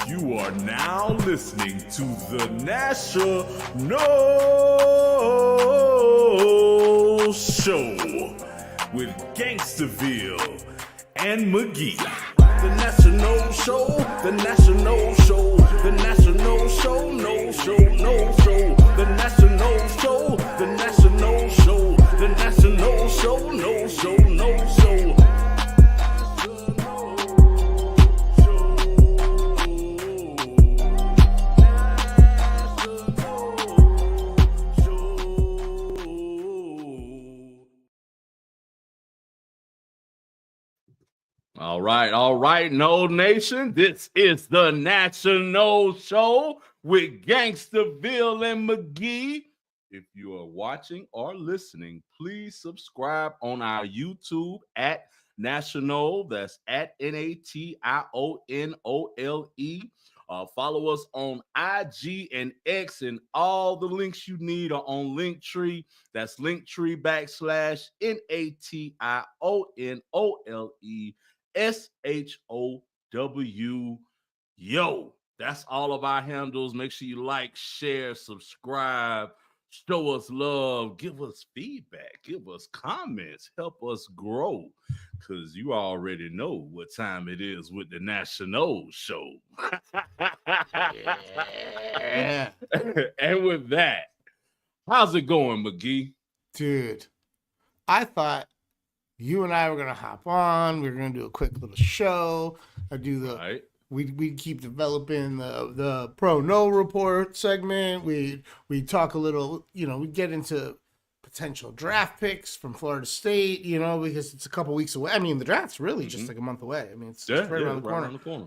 You are now listening to the National Show with Gangsterville and McGee. The National Show, the National Show, the National Show, no show, no show. The National Show, the National Show, the National Show, no show, no show. All right, No Nation. This is the National Show with Gangsterville and McGee. If you are watching or listening, please subscribe on our YouTube at National. That's at NATIONOLE. Follow us on IG and X, and all the links you need are on Linktree. That's Linktree /NATIONOLE SHOW. That's all of our handles. Make sure you like, share, subscribe, show us love, give us feedback, give us comments, help us grow, because you already know what time it is with the National Show. Yeah. And with that, how's it going, McGee? Dude, I thought you and I were going to hop on. We were going to do a quick little show. Right. We keep developing the Pro No Report segment. We talk a little, we get into potential draft picks from Florida State, because it's a couple weeks away. I mean, the draft's really just like a month away. I mean, it's right around the corner.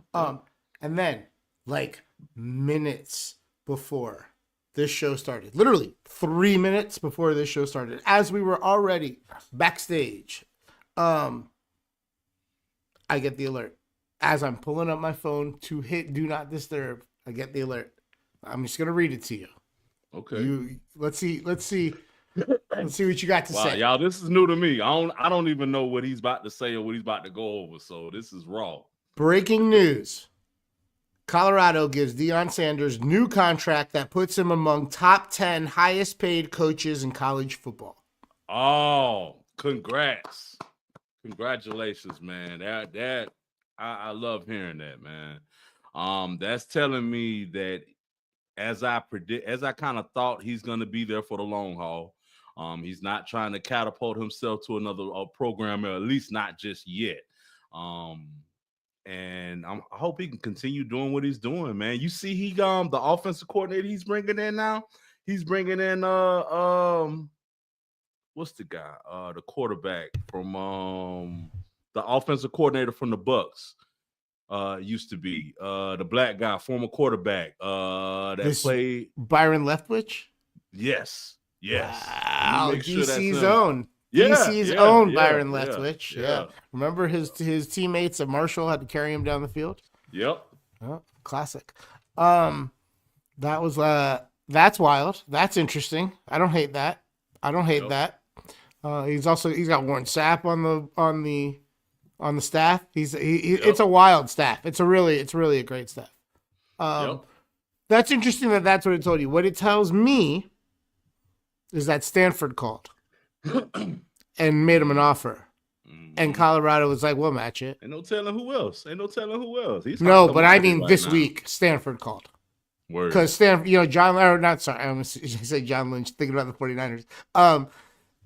And then, like, minutes before this show started, literally 3 minutes before this show started, as we were already backstage, I get the alert. As I'm pulling up my phone to hit Do Not Disturb, I get the alert. I'm just gonna read it to you. Okay. Let's see what you got to say. Y'all, this is new to me. I don't even know what he's about to say or what he's about to go over. So this is raw. Breaking news. Colorado gives Deion Sanders new contract that puts him among top 10 highest paid coaches in college football. Oh, congrats. Congratulations, man. I love hearing that, man. That's telling me that as I kind of thought he's going to be there for the long haul. He's not trying to catapult himself to another program, or at least not just yet. And I hope he can continue doing what he's doing, man. You see, the offensive coordinator he's bringing in now. He's bringing in what's the guy? The quarterback from the offensive coordinator from the Bucks. Used to be the black guy, former quarterback that played Byron Leftwich. Yes. Wow, DC's own. DC's own Byron Leftwich. Yeah. Remember his teammates at Marshall had to carry him down the field? Yep. Oh, classic. That's wild. That's interesting. I don't hate that. That. He's got Warren Sapp on the staff. It's a wild staff. It's really a great staff. That's interesting that's what it told you. What it tells me is that Stanford called and made him an offer. And Colorado was like, we'll match it. Ain't no telling who else. No, but I mean this week, Stanford called. Because Stanford, John Lynch, thinking about the 49ers.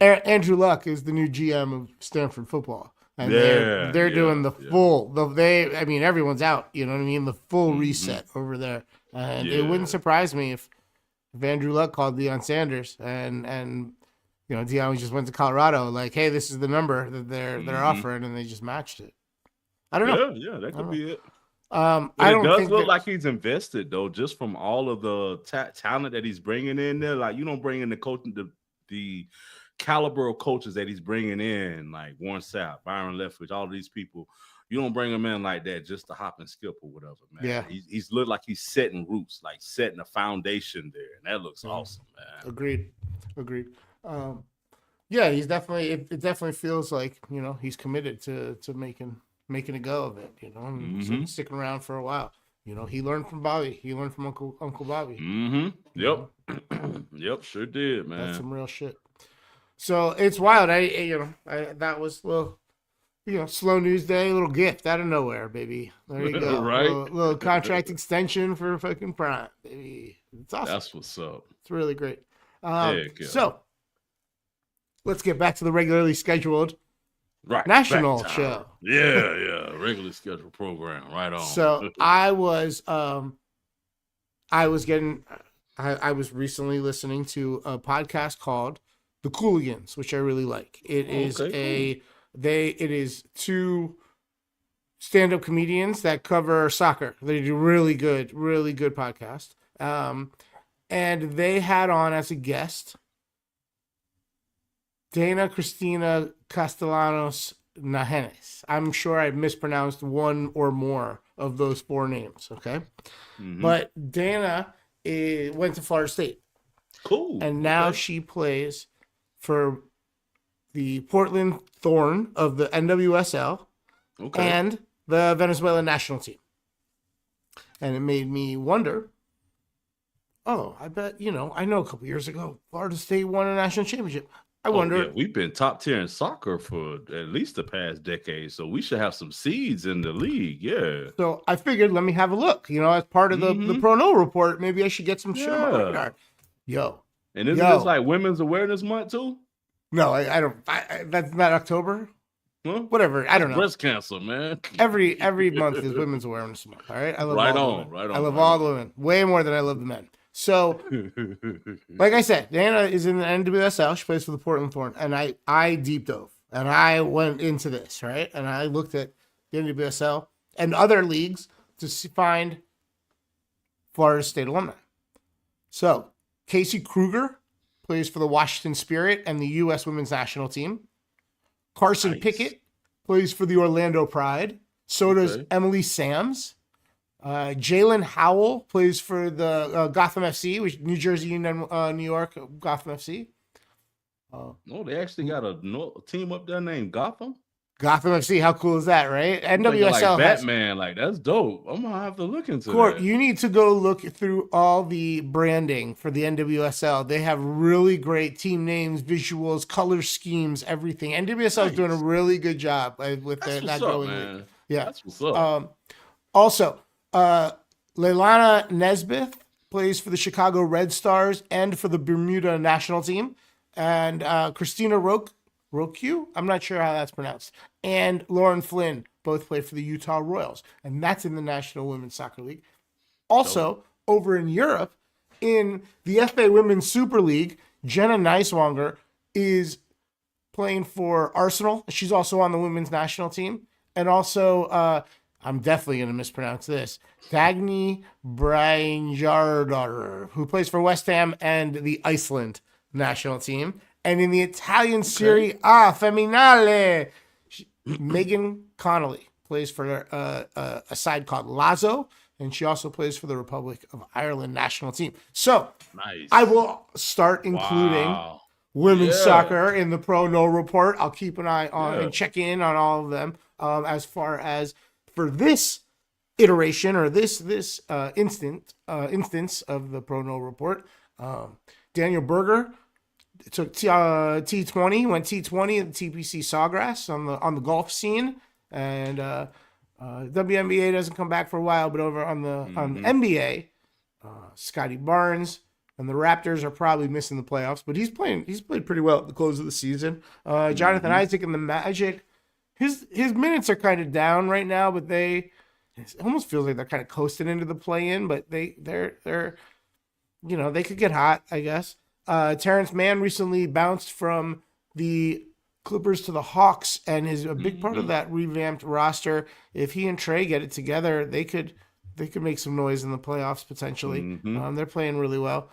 Andrew Luck is the new GM of Stanford football. And they're doing the full, everyone's out, the full reset over there. And it wouldn't surprise me if Andrew Luck called Deion Sanders and Deion just went to Colorado like, hey, this is the number that they're offering, and they just matched it. I don't know. Yeah, that could be it. It does look like he's invested though, just from all of the talent that he's bringing in there. Like, you don't bring in the coaching, the caliber of coaches that he's bringing in, like Warren Sapp, Byron Leftwich, all of these people. You don't bring them in like that just to hop and skip or whatever, man. Yeah, he's looked like he's setting roots, like setting a foundation there, and that looks awesome, man. Agreed. Yeah, he's definitely. It definitely feels like he's committed to making a go of it. So sticking around for a while. You know, he learned from Bobby. He learned from Uncle Bobby. Mm-hmm. You Yep. know, Yep. Sure did, that's man. some real shit. So it's wild. That was a little, slow news day, a little gift out of nowhere, baby. There you go. Right. Little contract extension for fucking Prime, baby. It's awesome. That's what's up. It's really great. Heck yeah. So let's get back to the regularly scheduled Right. national back time. show. Yeah. Regularly scheduled program. Right on. So I was recently listening to a podcast called The Cooligans, which I really like. It is two stand-up comedians that cover soccer. They do really good podcast. And they had on as a guest Dana Cristina Castellanos Najenes. I'm sure I mispronounced one or more of those four names, okay? Mhm. But Dana went to Florida State. Cool. And now she plays for the Portland Thorn of the NWSL and the Venezuelan national team. And it made me wonder, I bet, I know a couple years ago, Florida State won a national championship. I wonder. Yeah, we've been top tier in soccer for at least the past decade, so we should have some seeds in the league. Yeah. So I figured, let me have a look. As part of the Pro No report, maybe I should get some shit on my radar. Yo. And isn't this like Women's Awareness Month too? No, I don't. That's not October. Huh? Whatever. I don't know. Breast cancer, man. Every month is Women's Awareness Month. All right. I love all the women. I love all the women way more than I love the men. So, like I said, Dana is in the NWSL. She plays for the Portland Thorn, and I deep dove and I went into this, right, and I looked at the NWSL and other leagues to find Florida State alumni. So, Casey Kruger plays for the Washington Spirit and the U.S. Women's National Team. Carson Pickett plays for the Orlando Pride. So does Emily Sams. Jalen Howell plays for the Gotham FC, which New Jersey Union, New York, Gotham FC. They actually got a team up there named Gotham. Gotham FC, how cool is that, right? NWSL like Batman, like that's dope. I'm gonna have to look into that. You need to go look through all the branding for the NWSL. They have really great team names, visuals, color schemes, everything. NWSL is doing a really good job with their not growing league. Yeah, that's what's up. Also, Leilana Nesbitt plays for the Chicago Red Stars and for the Bermuda national team. And Christina Roku, I'm not sure how that's pronounced, and Lauren Flynn both play for the Utah Royals. And that's in the National Women's Soccer League. Also, over in Europe, in the FA Women's Super League, Jenna Neiswanger is playing for Arsenal. She's also on the women's national team. And also, I'm definitely going to mispronounce this, Dagny Brynjardar, who plays for West Ham and the Iceland national team. And in the Italian Serie A Femminile, Megan Connolly plays for a side called Lazio, and she also plays for the Republic of Ireland national team. So I will start including women's soccer in the Pro No report. I'll keep an eye on and check in on all of them. As far as for this iteration or this instance of the Pro No report, Daniel Berger took T20, went T20 at the TPC Sawgrass on the golf scene, and WNBA doesn't come back for a while, but over on the NBA, Scotty Barnes and the Raptors are probably missing the playoffs, but he's played pretty well at the close of the season. Jonathan Isaac and the Magic, his minutes are kind of down right now, but it almost feels like they're kind of coasting into the play-in, but they're they could get hot, I guess. Terrence Mann recently bounced from the Clippers to the Hawks and is a big part of that revamped roster. If he and Trey get it together, they could make some noise in the playoffs potentially. They're playing really well.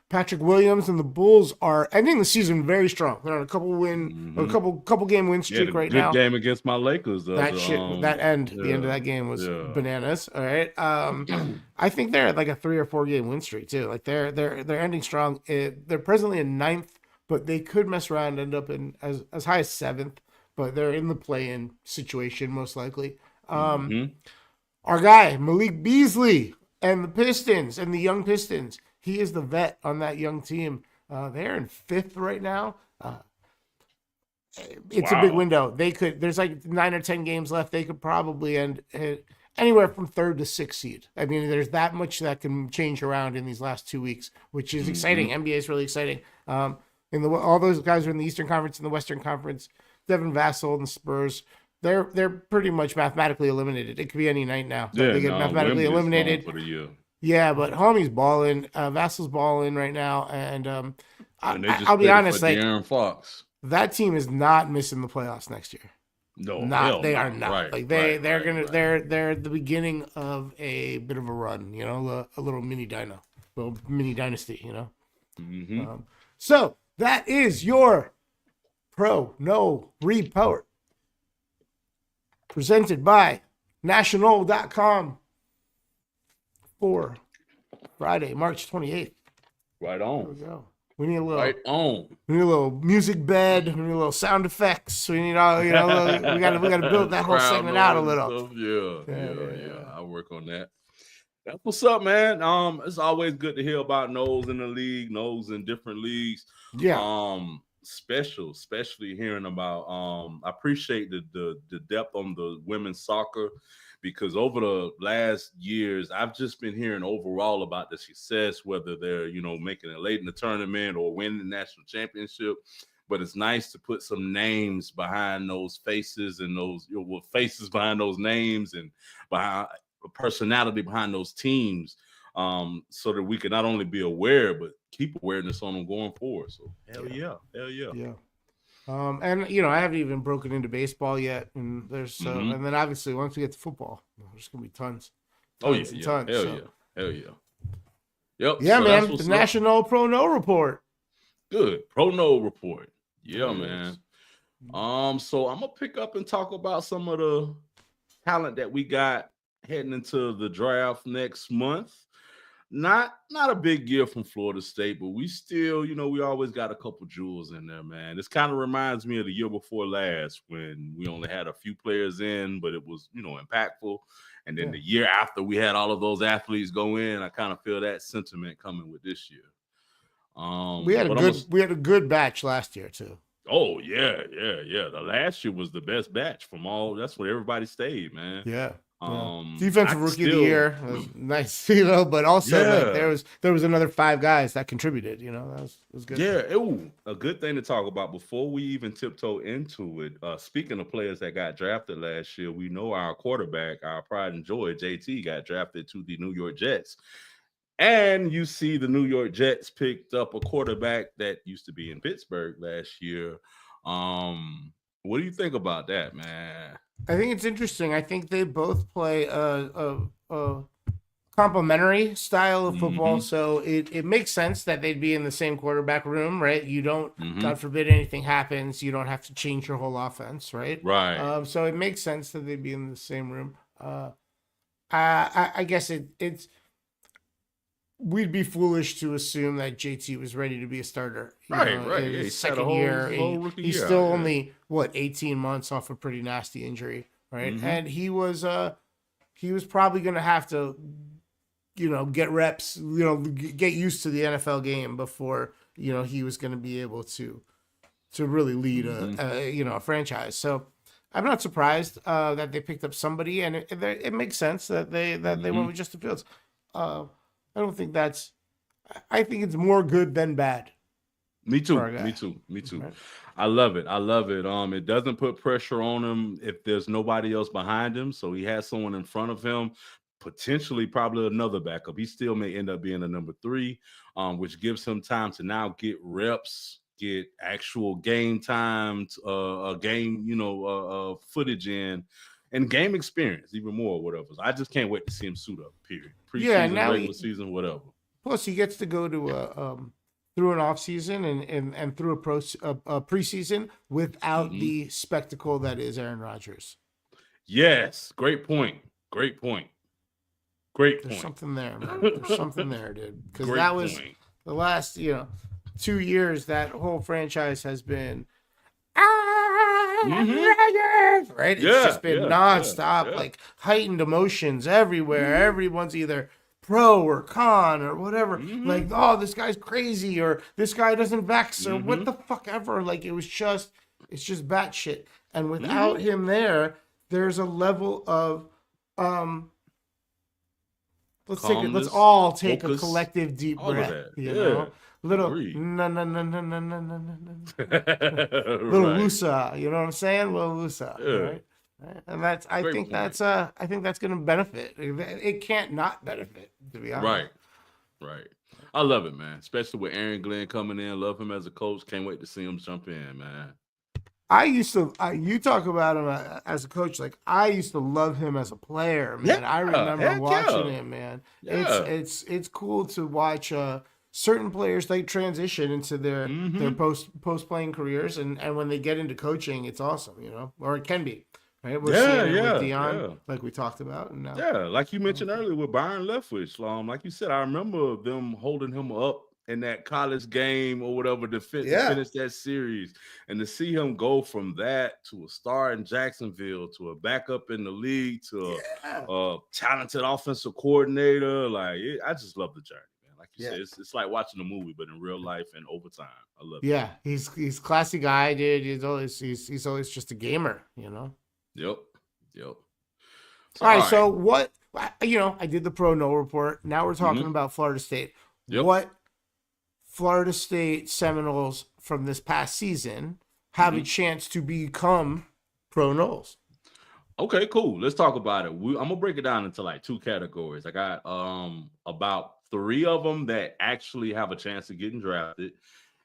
Patrick Williams and the Bulls are ending the season very strong. They're on a couple game win streak right now. Good game against my Lakers though. The end of that game was bananas. All right. I think they're at like a 3 or 4 game win streak too. Like they're ending strong. They're presently in 9th, but they could mess around and end up in as high as 7th. But they're in the play-in situation most likely. Our guy, Malik Beasley, and the Pistons, and the young Pistons. He is the vet on that young team. They're in 5th right now. It's a big window. There's like 9 or 10 games left. They could probably end anywhere from 3rd to 6th seed. I mean, there's that much that can change around in these last 2 weeks, which is exciting. NBA is really exciting. All those guys are in the Eastern Conference and the Western Conference. Devin Vassell and the Spurs. They're pretty much mathematically eliminated. It could be any night now. Yeah, they get mathematically eliminated for the year. Yeah, but homie's balling. Vassell's balling right now, and I'll be honest, like De'Aaron Fox. That team is not missing the playoffs next year. No, they are not. Right, like they're at the beginning of a bit of a run. You know, a little mini dynasty. You know. Mm-hmm. So that is your Pro No Report, presented by National.com for Friday, March 28th. Right on. There we go. We need a little. Right on. We need a little music bed. We need a little sound effects. We need all. We gotta build that whole segment out a little. Yeah. I'll work on that. That's what's up, man. It's always good to hear about Noles in the league, Noles in different leagues. Yeah. Especially hearing about. I appreciate the depth on the women's soccer, because over the last years, I've just been hearing overall about the success, whether they're, making it late in the tournament or winning the national championship. But it's nice to put some names behind those faces and those faces behind those names and behind personality behind those teams, so that we can not only be aware, but keep awareness on them going forward. So hell yeah. And I haven't even broken into baseball yet, and there's and then obviously once we get to football, there's gonna be tons. Tons. Hell yeah. Yep. Yeah, so man. The National Pro No Report. Good Pro No Report. Yeah, man. So I'm gonna pick up and talk about some of the talent that we got heading into the draft next month. Not a big year from Florida State, but we still, we always got a couple jewels in there, man. This kind of reminds me of the year before last when we only had a few players in, but it was, impactful. And then the year after we had all of those athletes go in, I kind of feel that sentiment coming with this year. We had a good batch last year too. Oh yeah. The last year was the best batch from all. That's where everybody stayed, man. Yeah. Defensive rookie of the year was nice, but also there was another 5 guys that contributed. That was good. Yeah, a good thing to talk about before we even tiptoe into it. Speaking of players that got drafted last year, we know our quarterback, our pride and joy, JT, got drafted to the New York Jets. And you see the New York Jets picked up a quarterback that used to be in Pittsburgh last year. What do you think about that, man? I think it's interesting. I think they both play a complementary style of football, so it makes sense that they'd be in the same quarterback room, right? You don't, God forbid anything happens, you don't have to change your whole offense, right? Right. So it makes sense that they'd be in the same room. I guess it's we'd be foolish to assume that JT was ready to be a starter. Right. In his second year. He's still only 18 months off a pretty nasty injury, right? And he was probably going to have to, get reps, get used to the NFL game before, he was going to be able to really lead a franchise. So I'm not surprised that they picked up somebody, and it makes sense that they went with Justin Fields. I don't think I think it's more good than bad. Me too. Right. I love it. It doesn't put pressure on him if there's nobody else behind him. So he has someone in front of him, potentially probably another backup. He still may end up being a number 3, which gives him time to now get reps, get actual game time, game, footage in. And game experience, even more, whatever. I just can't wait to see him suit up, period. Preseason, regular season, whatever. Plus, he gets to go to through an off season and through a preseason without the spectacle that is Aaron Rodgers. Yes, great point. There's something there, man. There's something there, dude. Because that was the last, 2 years that whole franchise has been. right? It's Yeah, just been yeah, yeah, nonstop, yeah. like heightened emotions everywhere. Everyone's either pro or con or whatever. Like, oh, this guy's crazy or this guy doesn't vex or what the fuck ever. Like, it's just batshit. And without him there, there's a level of let's Calmness, all take a focus, collective deep all of breath, that. you Yeah, know? Little agreed. no no no no no no no no no. Little Right. woosah, you know what I'm saying? Little woosah, Yeah. right? And that's Great point. I think that's gonna benefit. It can't not benefit, to be honest. Right. Right. I love it, man. Especially with Aaron Glenn coming in. Love him as a coach. Can't wait to see him jump in, man. You talk about him as a coach, like I used to love him as a player, man. I Yeah. remember Heck watching yeah. him, man. Yeah. It's cool to watch certain players like transition into their Mm-hmm. post playing careers, and when they get into coaching, it's awesome, you know, or it can be, right? We're Yeah, seeing it with yeah, Dion, yeah. like we talked about, and now Yeah, like you mentioned earlier with Byron Leftwich. Like you said, I remember them holding him up in that college game or whatever to yeah, finish that series, and to see him go from that to a star in Jacksonville to a backup in the league to yeah, a talented offensive coordinator. I just love the journey, man. Like you yeah. said, it's like watching a movie, but in real life and overtime. I love Yeah, he's classy guy, dude. He's always just a gamer, you know. it. Yep, yep. So All all right, right. so what I did the pro no report. Now we're talking Mm-hmm. about Florida State. Yep. What Florida State Seminoles from this past season have a Mm-hmm. chance to become pro Noles? Okay, cool. Let's talk about it. I'm gonna break it down into like two categories. I got about three of them that actually have a chance of getting drafted,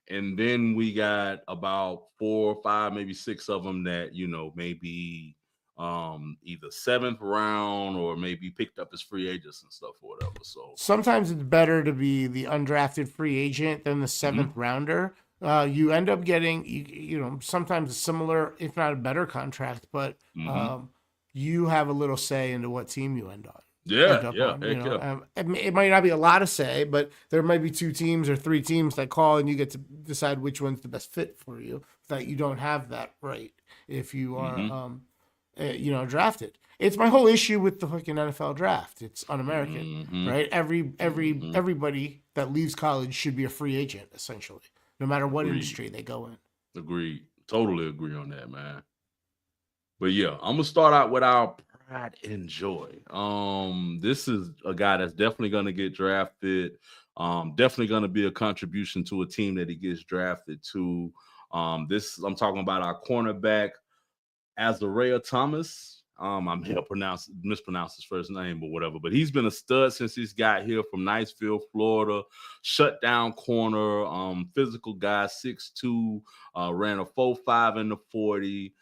and then we got about 4 or 5, maybe 6 of them that maybe either seventh round or maybe picked up as free agents and stuff or whatever. So Sometimes it's better to be the undrafted free agent than the seventh mhm, rounder. You end up getting sometimes a similar, if not a better contract, but mhm. um, you have a little say into what team you end Yeah, up yeah, on. heck yeah. It might not be a lot of say, but there might be 2 teams or 3 teams that call, and you get to decide which one's the best fit for you. That you don't have that right if you are, Mhm, drafted. It's my whole issue with the fucking NFL draft. It's un-American, mhm, right? mhm. Everybody that leaves college should be a free agent essentially, no matter what Agreed, industry they go in. agreed. Totally agree on that, man. But yeah, I'm gonna start out with our pride and joy. This is a guy that's definitely gonna get drafted. Definitely gonna be a contribution to a team that he gets drafted to. I'm talking about our cornerback, Azariah Thomas. I may have mispronounced his first name or whatever, but he's been a stud since he's got here from Niceville, Florida. Shut down corner, physical guy, 6'2", ran a 4.5 in the 40.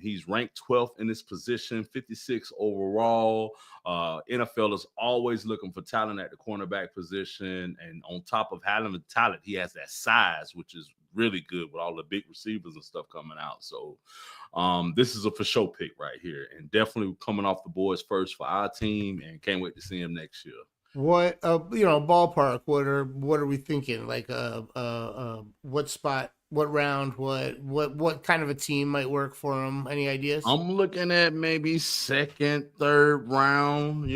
He's ranked 12th in this position, 56 overall. NFL is always looking for talent at the cornerback position, and on top of having the talent, he has that size, which is really good with all the big receivers and stuff coming out. So this is a for sure pick right here, and definitely coming off the boards first for our team, and can't wait to see him next year. What ballpark? What are we thinking? Like what spot? What round? What kind of a team might work for him? Any ideas? I'm looking at maybe second, third round,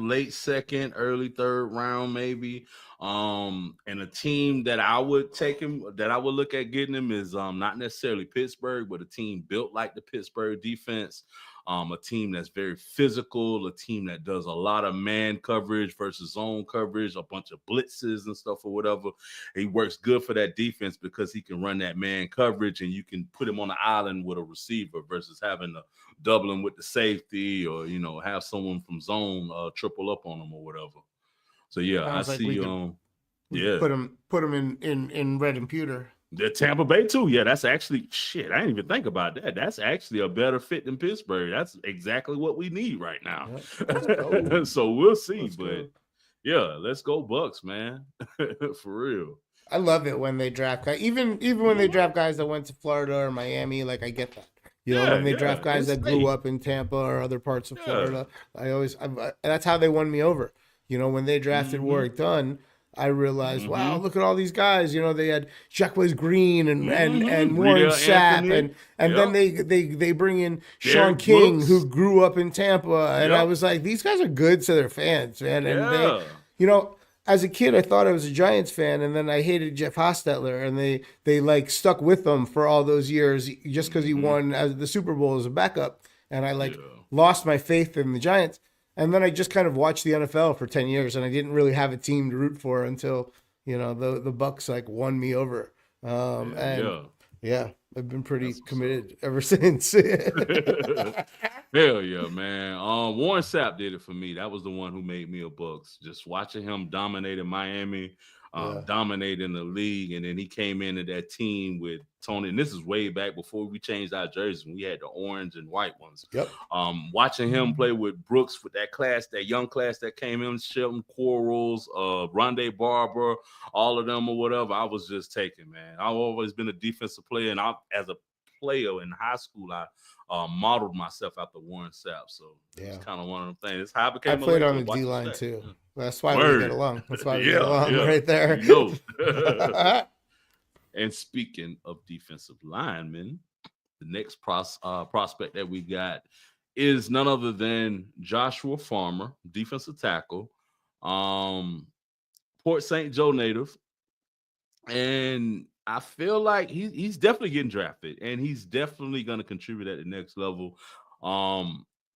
late second, early third round, maybe. And a team that I would take him, that I would look at getting him is not necessarily Pittsburgh, but a team built like the Pittsburgh defense. A team that's very physical, a team that does a lot of man coverage versus zone coverage, a bunch of blitzes and stuff or whatever. He works good for that defense because he can run that man coverage, and you can put him on the island with a receiver versus having to double him with the safety or have someone from zone triple up on him or whatever. So yeah, I Sounds like see. we could Yeah, put him in red and pewter. the Tampa Bay too. Yeah, that's actually shit. I didn't even think about that. That's actually a better fit than Pittsburgh. That's exactly what we need right now. Yep. Let's go. So we'll see. Let's But go. yeah, let's go Bucks, man. For real. I love it when they draft guys, even when they draft guys that went to Florida or Miami. Like I get that. Yeah, When they draft yeah. guys It's that grew safe. up in Tampa or other parts of Yeah. Florida, that's how they won me over. When they drafted Mhm. Warwick Dunn, I realized, wow, look at all these guys. You know, they had Jacquez Green and Warren Riedel Sapp, Anthony. and then they bring in Sean Derek King, Brooks. who grew up in Tampa, and I Yep. was like, these guys are good to their fans, man. And they, Yeah. you know, as a kid, I thought I was a Giants fan, and then I hated Jeff Hostetler, and they like stuck with them for all those years just because he won as the Super Bowl as a backup, and I like lost my faith in the Giants. And then I just kind of watched the NFL for 10 years, and I didn't really have a team to root for until, you know, the Bucks like won me over. I've been pretty committed ever since. Hell yeah, man. Warren Sapp did it for me. That was the one who made me a Bucks. Just watching him dominate in Miami, dominate in the league, and then he came into that team with Tony. And this is way back before we changed our jerseys when we had the orange and white ones. Yep. Watching him play with Brooks, with that class, that young class that came in, Shelton Quarles, Rondé Barber, all of them or whatever, I was just taking, man. I've always been a defensive player, and as a player in high school, I modeled myself after Warren Sapp. So it's kind of one of them things. It's how I became. I played on the D line too. That's why we get along. That's why we get along right there. You know. And speaking of defensive linemen, the next prospect that we got is none other than Joshua Farmer, defensive tackle, Port St. Joe native. And I feel like he's definitely getting drafted, and he's definitely going to contribute at the next level.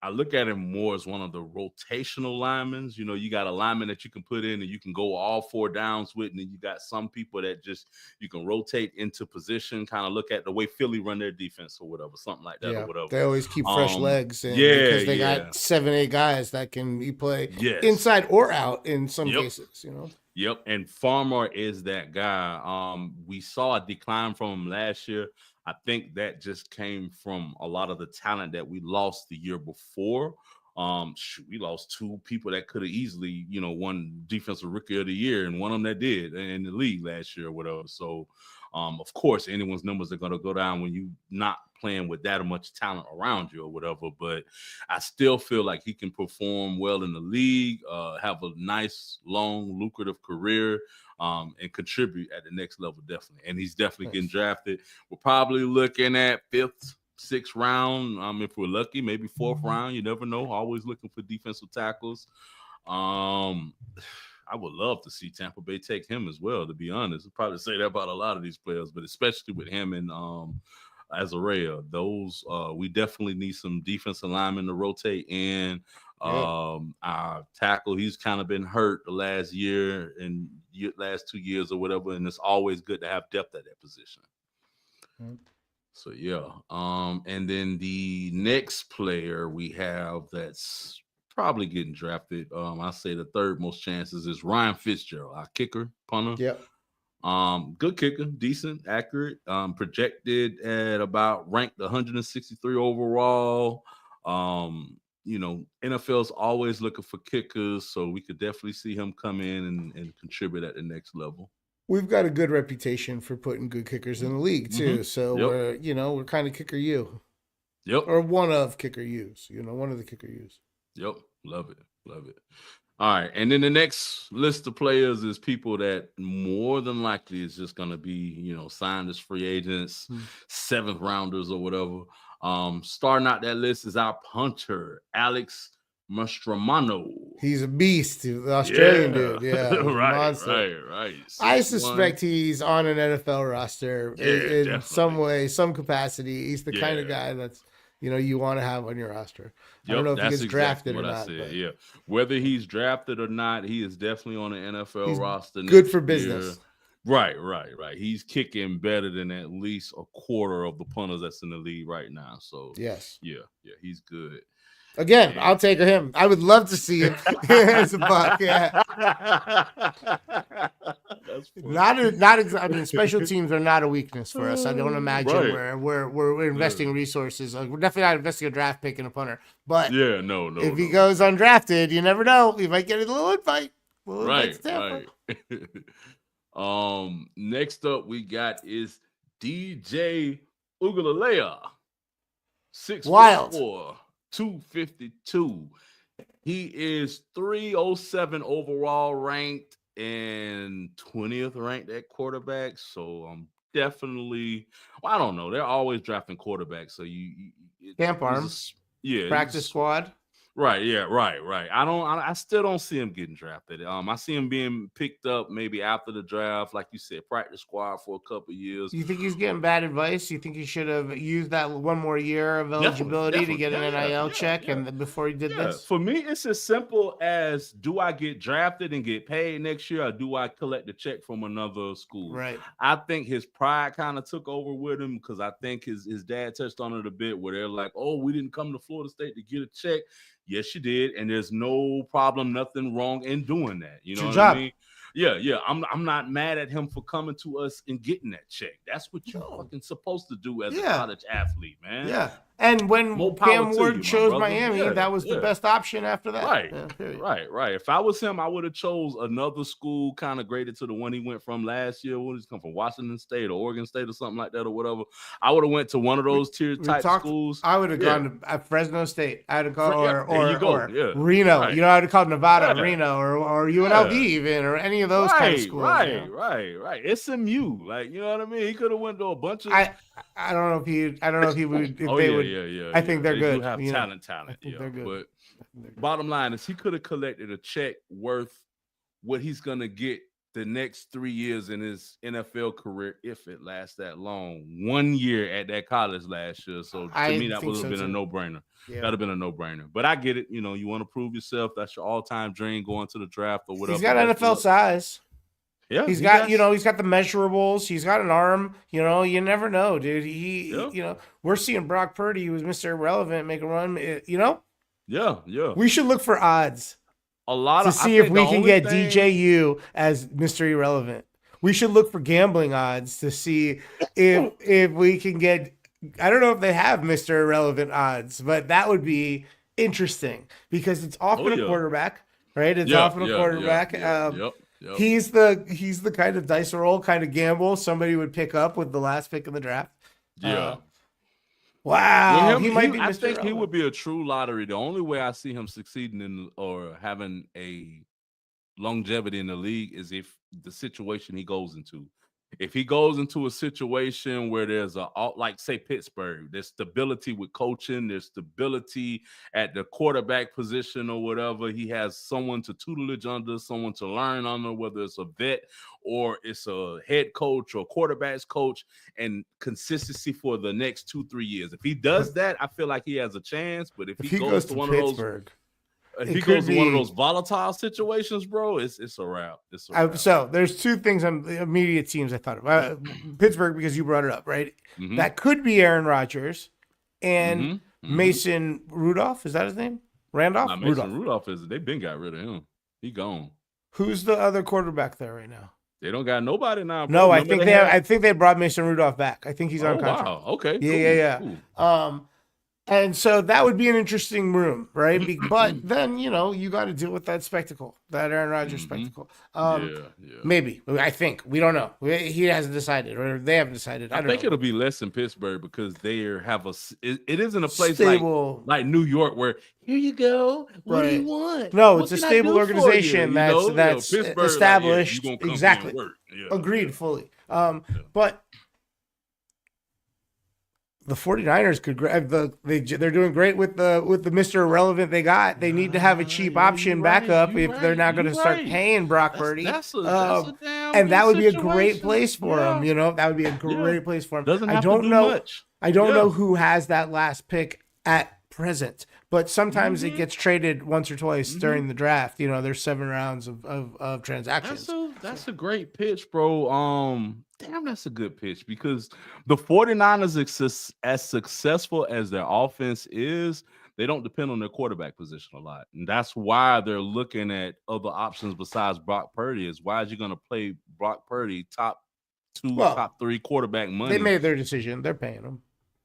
I look at him more as one of the rotational linemen. You know, you got a lineman that you can put in and you can go all 4 downs with, and then you got some people that just you can rotate into position, kind of look at the way Philly run their defense or whatever, something like that or whatever. They always keep fresh legs because they got 7-8 guys that can play inside or out in some cases, you know. Yep, and Farmer is that guy. We saw a decline from him last year. I think that just came from a lot of the talent that we lost the year before. We lost 2 people that could have easily, you know, won Defensive Rookie of the Year, and one of them that did in the league last year or whatever. So, of course, anyone's numbers are going to go down when you not playing with that much talent around you or whatever. But I still feel like he can perform well in the league, have a nice, long, lucrative career, and contribute at the next level, definitely. And he's definitely getting drafted. We're probably looking at 5th, 6th round. If we're lucky, maybe 4th round. You never know. Always looking for defensive tackles. I would love to see Tampa Bay take him as well, to be honest. I'd probably say that about a lot of these players, but especially with him and Azarea. Those we definitely need some defensive linemen to rotate in. Our tackle, he's kind of been hurt the last year and last 2 years or whatever, and it's always good to have depth at that position. So and then the next player we have that's probably getting drafted, I say the 3rd most chances is Ryan Fitzgerald, our kicker, punter. Good kicker, decent, accurate, projected at about ranked 163 overall. You know, NFL's always looking for kickers, so we could definitely see him come in and contribute at the next level. We've got a good reputation for putting good kickers in the league too. So we're kind of kicker U. Or one of kicker U's, you know, one of the kicker U's. Love it. All right, and then the next list of players is people that more than likely is just going to be, you know, signed as free agents, 7th rounders or whatever. Starting out that list is our punter, Alex Mastromano. He's a beast, the Australian dude. Yeah, right. I suspect he's on an NFL roster in some way, some capacity. He's the kind of guy that's, you know, you want to have on your roster. I don't know if he gets drafted or not. Whether he's drafted or not, he is definitely on an NFL roster. Good for business. Right. He's kicking better than at least a quarter of the punters that's in the league right now. So he's good. Again, I'll take him. I would love to see him as a Buck. I mean, special teams are not a weakness for us. I don't imagine we're investing resources. We're definitely not investing a draft pick in a punter. But if he goes undrafted, you never know. He might get a little invite. Right. Next up we got is DJ Uiagalelei. 6'4", 252. He is 307 overall ranked, and 20th ranked at quarterback. So I'm definitely, well, I don't know. They're always drafting quarterbacks. So Camp arm, yeah, practice squad. Right, yeah, right. I still don't see him getting drafted. I see him being picked up maybe after the draft, like you said, practice squad for a couple years. You think he's getting bad advice? You think he should have used that one more year of eligibility to get an NIL check and before he did this? For me, it's as simple as, do I get drafted and get paid next year, or do I collect a check from another school? Right. I think his pride kind of took over with him, because I think his dad touched on it a bit, where they're like, oh, we didn't come to Florida State to get a check. Yes, you did, and there's no problem, nothing wrong in doing that. You know what I mean? Yeah. I'm not mad at him for coming to us and getting that check. That's what you're fucking supposed to do as a college athlete, man. Yeah. And when Cam Ward chose Miami, that was the best option after that. Right. If I was him, I would have chose another school kind of graded to the one he went from last year. What did he come from? Washington State or Oregon State or something like that or whatever. I would have went to one of those tier type schools. I would have gone to Fresno State. I'd have gone or Reno. Right. You know, I'd have called Nevada, Reno, or UNLV even, or any of those kind of schools. Right. SMU. Like, you know what I mean? He could have went to a bunch of I don't know if he would. If they would. I think they're good. Do have talent. They're good. But bottom line is, he could have collected a check worth what he's gonna get the next 3 years in his NFL career, if it lasts that long. 1 year at that college last year. So to me, that would have been a no-brainer. Yeah. That'd have been a no-brainer. But I get it. You know, you want to prove yourself. That's your all-time dream, going to the draft or whatever. He's got NFL size. Yeah, he's got the measurables. He's got an arm. You know, you never know, dude. You know, we're seeing Brock Purdy, who was Mr. Irrelevant, make a run. You know, yeah. We should look for odds. To see if we can get DJU as Mr. Irrelevant. We should look for gambling odds to see if we can get. I don't know if they have Mr. Irrelevant odds, but that would be interesting because it's often a quarterback, right? It's often a quarterback. Yep. He's the kind of dice roll, kind of gamble somebody would pick up with the last pick in the draft. Yeah. Wow. I think he would be a true lottery. The only way I see him succeeding or having a longevity in the league is if the situation he goes into. If he goes into a situation where there's like say Pittsburgh, there's stability with coaching, there's stability at the quarterback position or whatever. He has someone to tutelage under, someone to learn under, whether it's a vet or it's a head coach or quarterback's coach, and consistency for the next 2-3 years. If he does that, I feel like he has a chance. But if he goes to one Pittsburgh, of those, if he goes to one of those volatile situations, bro, it's a wrap. So there's two things on the immediate teams I thought of. Pittsburgh, because you brought it up, right? Mm-hmm. That could be Aaron Rodgers and Mason Rudolph. Is that his name? Randolph? Mason Rudolph they've been got rid of him. He gone. Who's the other quarterback there right now? They don't got nobody now. Bro. No, I think they brought Mason Rudolph back. I think he's on contract. Wow. Okay. Yeah. Cool. And so that would be an interesting room, right? But then, you got to deal with that spectacle, that Aaron Rodgers spectacle. Maybe. I think. We don't know. He hasn't decided, or they haven't decided. I think it'll be less in Pittsburgh because they have it isn't a place stable, like New York where, here you go. What do you want? No, it's a stable organization that's established. Exactly. Agreed fully. But the 49ers could grab they're doing great with the Mr. Irrelevant they got. They need to have a cheap option backup if they're not going to start paying Brock Purdy. And that would be a great place for him. That would be a great place for him. I don't know who has that last pick at present, but sometimes it gets traded once or twice during the draft. There's 7 rounds of transactions. That's a great pitch, bro. Damn, that's a good pitch because the 49ers, as successful as their offense is, they don't depend on their quarterback position a lot. And that's why they're looking at other options besides Brock Purdy. Is why is you going to play Brock Purdy top 3 quarterback money? They made their decision. They're paying him.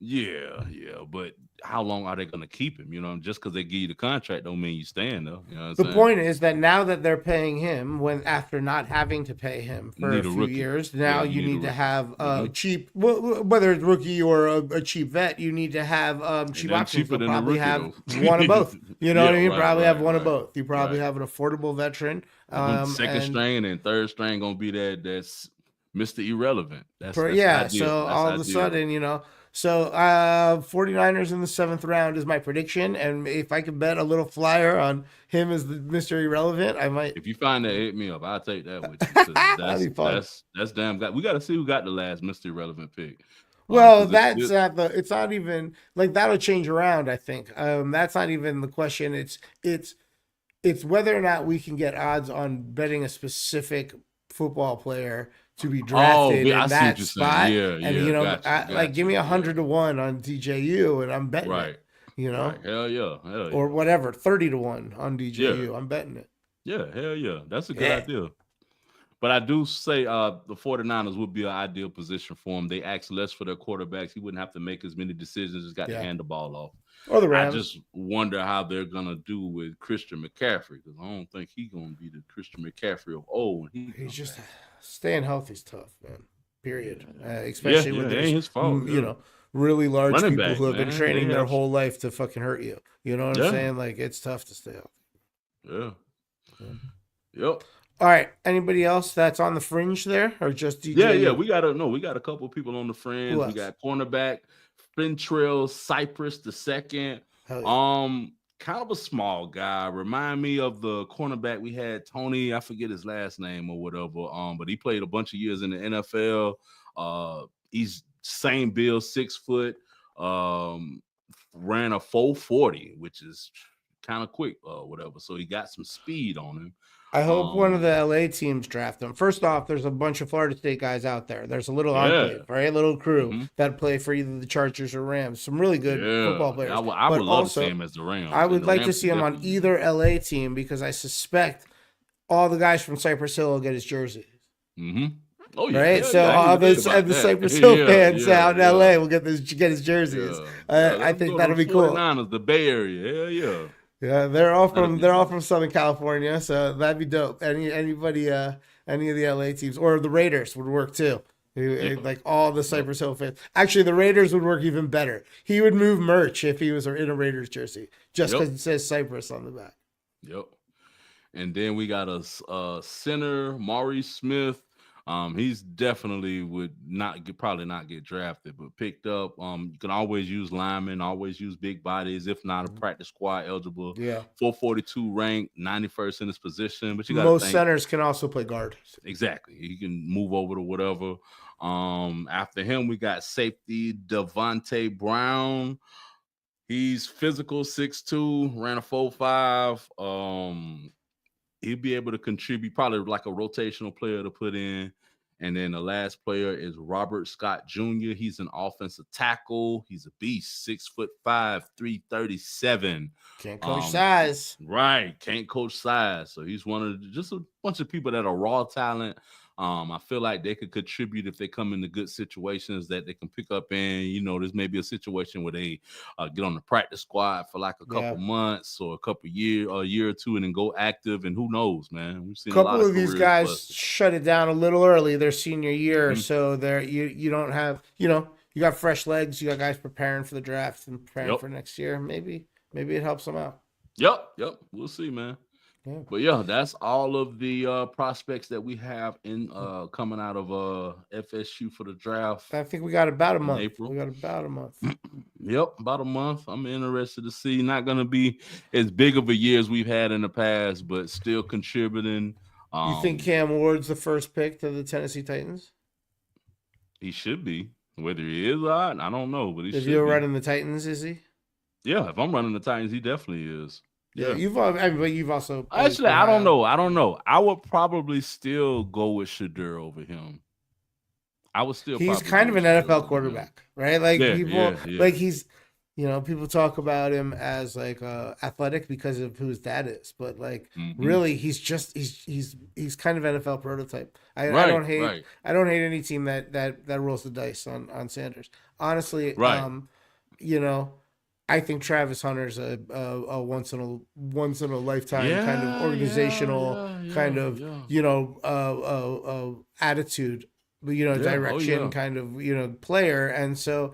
Yeah, but how long are they going to keep him? Just because they give you the contract don't mean you stand though. You know what I'm The saying? point is that now that they're paying him, when after not having to pay him You for a need a few rookie. years, now Yeah, you you need a need to rookie. have Mhm. cheap, whether it's rookie or a cheap vet, you need to have cheap And options. cheaper You'll than a probably rookie have though. one of both. You know Yeah, what I mean? right, Probably have right, one of right, both. You probably right. have an affordable veteran, Second and string and third string gonna be that's Mr. Irrelevant. That's yeah. ideal. So That's all of a ideal. sudden, so 49ers in the 7th round is my prediction, and if I could bet a little flyer on him as the Mr. Irrelevant, I might. If you find that, hit me up. I'll take that with you because That'd be fun. that's damn good. We got to see who got the last Mr. Irrelevant pick. Well, 'Cause that's not the. It's not even like that'll change around. I think that's not even the question. It's whether or not we can get odds on betting a specific football player to be drafted I in see what that you're saying. spot. Yeah, And yeah, like give me yeah. 100-1 on DJU, and I'm betting Right, it. right. Hell yeah, Or whatever, 30-1 on DJU. Yeah. I'm betting it. Yeah, hell yeah. That's a good idea. But I do say the 49ers would be an ideal position for him. They ask less for their quarterbacks. He wouldn't have to make as many decisions. Just got to hand the ball off. Or the I Rams. just wonder how they're going to do with Christian McCaffrey because I don't think he's going to be the Christian McCaffrey of old. He's just staying healthy is tough, man. Period. Especially with it ain't his fault. Really large Running people back, who have been man. training They their have- whole life to fucking hurt you. You know what I'm saying? Like, it's tough to stay healthy. Yeah. Yep. All right. Anybody else that's on the fringe there, or just DJ? Yeah. We got a couple of people on the fringe. Who We else? got cornerback Fentrell Cypress II. Hell yeah. Kind of a small guy. Remind me of the cornerback we had, Tony. I forget his last name or whatever. But he played a bunch of years in the NFL. He's same build, 6 foot. Ran a 4.40, which is kind of quick or whatever. So he got some speed on him. I hope one of the LA teams draft him. First off, there's a bunch of Florida State guys out there. There's a little enclave, right? Little crew that play for either the Chargers or Rams. Some really good football players. I would love to see him as the Rams. I would like to see him on either LA team because I suspect all the guys from Cypress Hill will get his jersey. Oh yeah, right. So all the Cypress Hill fans out in LA will get his jerseys. I think that'll be cool. The Bay Area, hell yeah. Yeah, they're all from Southern California, so that'd be dope. Any of the LA teams or the Raiders would work too. Like all the Cypress Hill fans. Actually, the Raiders would work even better. He would move merch if he was in a Raiders jersey, just because it says Cypress on the back. Yep. And then we got a center, Maurice Smith. He's definitely would probably not get drafted, but picked up. You can always use linemen, always use big bodies, if not a practice squad eligible. Yeah. 442 ranked, 91st in his position. But you got most centers can also play guard. Exactly. He can move over to whatever. After him, we got safety Devontae Brown. He's physical, 6'2", ran a 4.5. He'll be able to contribute, probably like a rotational player to put in. And then the last player is Robert Scott Jr. He's an offensive tackle. He's a beast, 6'5", 337. Can't coach size. Right. Can't coach size. So he's one of just a bunch of people that are raw talent. I feel like they could contribute if they come into good situations that they can pick up in. There's maybe a situation where they get on the practice squad for like a couple months or a year or two, and then go active. And who knows, man? We've seen a couple of these guys shut it down a little early their senior year, so there you don't have you got fresh legs. You got guys preparing for the draft and preparing for next year. Maybe it helps them out. Yep. We'll see, man. Yeah. But yeah, that's all of the prospects that we have in coming out of FSU for the draft. I think we got about a month. April. We got about a month. Yep, about a month. I'm interested to see. Not going to be as big of a year as we've had in the past, but still contributing. You think Cam Ward's the first pick to the Tennessee Titans? He should be. Whether he is or not, I don't know. But if you're running the Titans, is he? Yeah, if I'm running the Titans, he definitely is. Yeah, you've also actually. I don't know. I would probably still go with Shedeur over him. I would still. He's kind of an NFL quarterback, right? Like like he's You know, people talk about him as like athletic because of who his dad is, but like really, he's kind of NFL prototype. I don't hate any team that rolls the dice on Sanders. Honestly, you know, I think Travis Hunter's a once in a lifetime kind of organizational kind of you know attitude, you know, direction kind of, you know, player. And so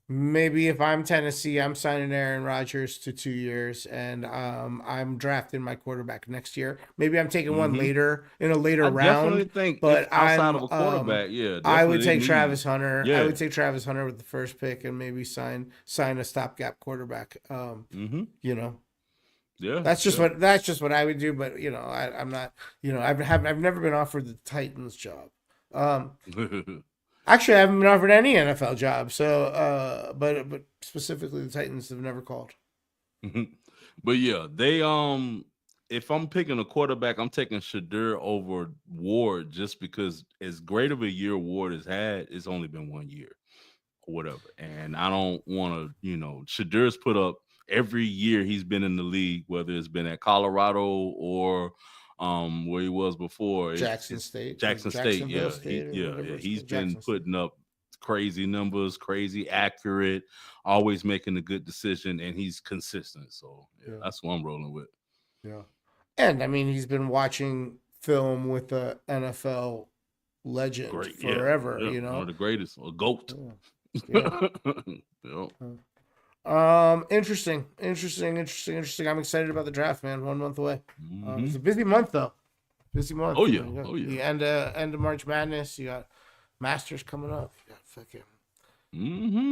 maybe if I'm Tennessee, I'm signing Aaron Rodgers to 2 years, and I'm drafting my quarterback next year. Maybe I'm taking one later in a later round. Definitely think, but outside of a quarterback, I would take Travis Hunter. Yeah. I would take Travis Hunter with the first pick, and maybe sign a stopgap quarterback. You know. Yeah, that's just what I would do. But you know, I'm not. You know, I've never been offered the Titans job. Actually, I haven't been offered any NFL job. So, but specifically, the Titans have never called. But yeah, they if I'm picking a quarterback, I'm taking Shedeur over Ward, just because as great of a year Ward has had, it's only been 1 year or whatever, and I don't want to. You know, Shedeur's put up every year he's been in the league, whether it's been at Colorado or where he was before, Jackson State. He's been putting up crazy numbers, crazy accurate, always making a good decision, and he's consistent. So that's what I'm rolling with. Yeah, and I mean, he's been watching film with the NFL legend forever. You know, one of the greatest, a GOAT. Interesting. I'm excited about the draft, man. 1 month away. It's a busy month though. Busy month. Oh yeah. The end of March Madness. You got Masters coming up. You got fucking.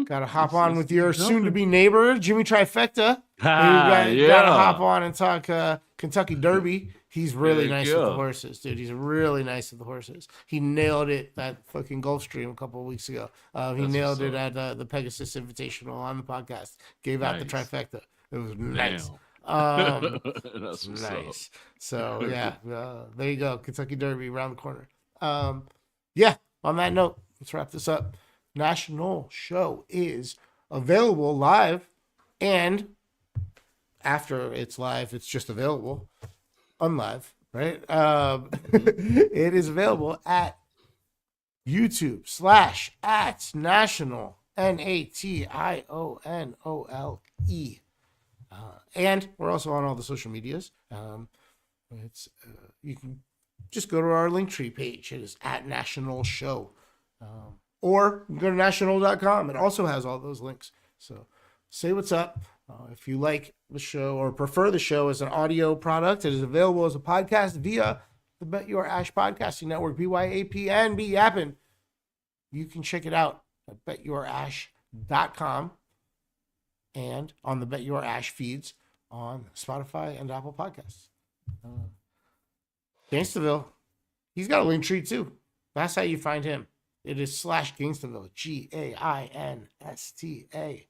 Got to hop on with your soon-to-be neighbor, Jimmy Trifecta. Got to hop on and talk Kentucky Derby. He's really nice with the horses, dude. He's really nice with the horses. He nailed it at fucking Gulfstream a couple of weeks ago. He nailed it at the Pegasus Invitational on the podcast. Gave out the trifecta. It was nice. That's nice. So yeah, there you go. Kentucky Derby around the corner. On that note, let's wrap this up. National Show is available live, and after it's live, it's just available unlive, right? It is available at YouTube /@national NATIONOLE. And we're also on all the social medias. You can just go to our Linktree page. It is @National Show. Or go to national.com. It also has all those links. So say what's up. If you like the show or prefer the show as an audio product, it is available as a podcast via the Bet Your Ash Podcasting Network, BYAPN, be yapping. You can check it out at betyourash.com and on the Bet Your Ash feeds on Spotify and Apple Podcasts. Gangstaville, he's got a link tree too. That's how you find him. It is /Gangstaville, GAINSTAVILLE.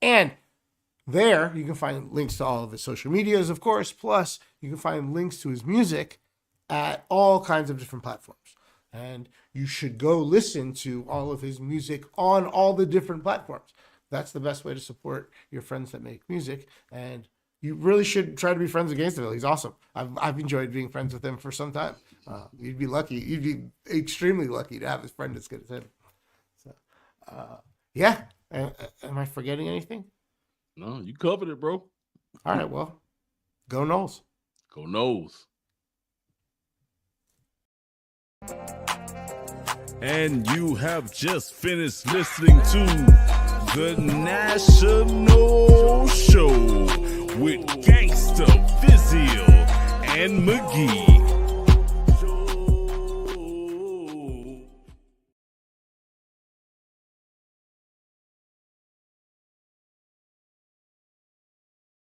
And there you can find links to all of his social medias, of course. Plus, you can find links to his music at all kinds of different platforms. And you should go listen to all of his music on all the different platforms. That's the best way to support your friends that make music. And you really should try to be friends with Gangstaville. He's awesome. I've enjoyed being friends with him for some time. You'd be lucky. You'd be extremely lucky to have his friend as good as him. So, am I forgetting anything? No, you covered it, bro. All right, well, go Noles. Go Noles. And you have just finished listening to the National Show with Gangsta, Fizzle, and McGee.